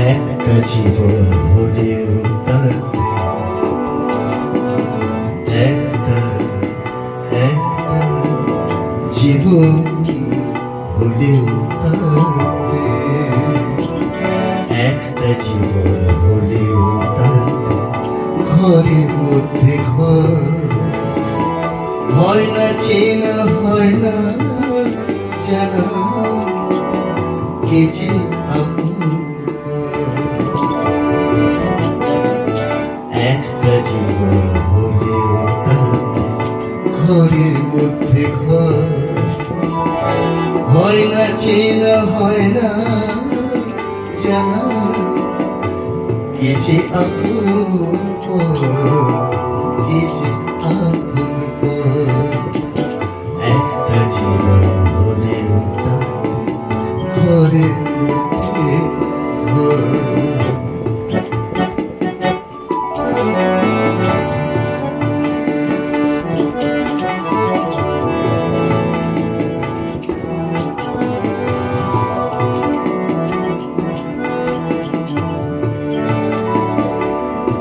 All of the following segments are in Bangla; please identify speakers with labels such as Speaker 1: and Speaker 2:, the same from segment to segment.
Speaker 1: একটা জীবন হলেও তাতে একটা জীবন হলেও তাতে একটা জীবন হলেও তাতে ঘরের মধ্যে ঘর হয় না চেনা হয় না জানা কে যে আপন একটা জীবন হলেও তাতে ঘরের মধ্যে ঘর হয় না চেনা হয় না জানা কে যে আপন কে যে আপন একটা জীবন হলেও তাতে ঘরের মধ্যে ঘর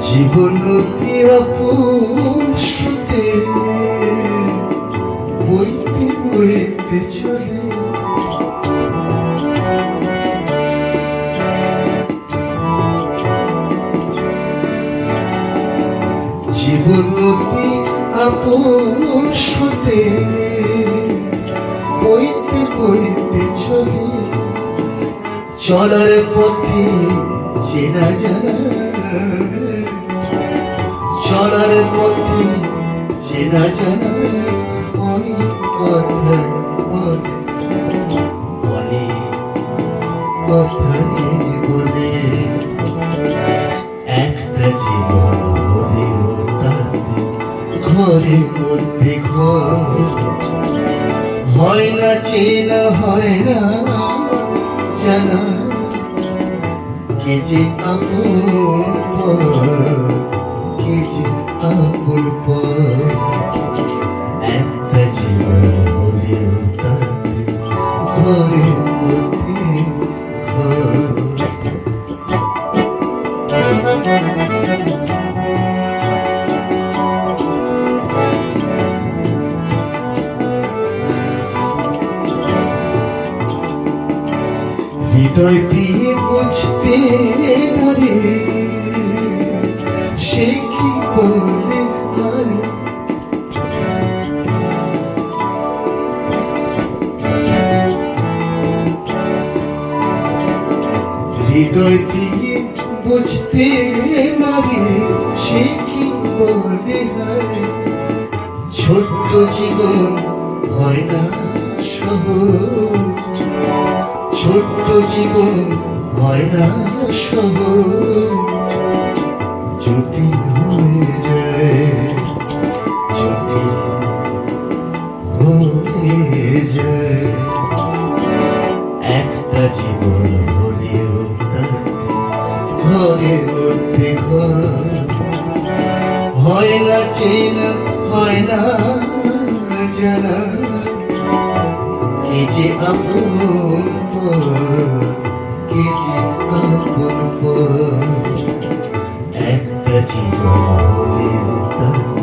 Speaker 1: জীবন অতি অপুষ্পতে বইতে বইতে চলে জীবন অতি অপুষ্পতে বইতে বইতে চলে চলার পথে চেনা জানা চলার পথে চেনা জানা অনেক কথা বলে অনেক কথাই বলে একটা জীবন হলেও তাতে ঘরের মধ্যে ঘর হয় না চেনা হয় না জানা কে যে আপন কে যে আপন একটা জীবন হলেও তাতে ঘরের মধ্যে ঘর হৃদয় দিয়ে বুঝতে পারে সে কি বলে হয় হৃদয় দিয়ে বুঝতে পারে সে কি বলে হয় ছোট্ট জীবন হয় না সহজ ছোট্ট জীবন হয় না সহজ জটিল হয়ে যায় জটিল হয়ে যায় একটা জীবন হলেও তাতে ঘরের মধ্যে ঘর হয় না চেনা হয় না জানা কে যে আপন কে যে আপন একটা জীবন হলেও তাতে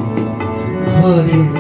Speaker 1: ঘরের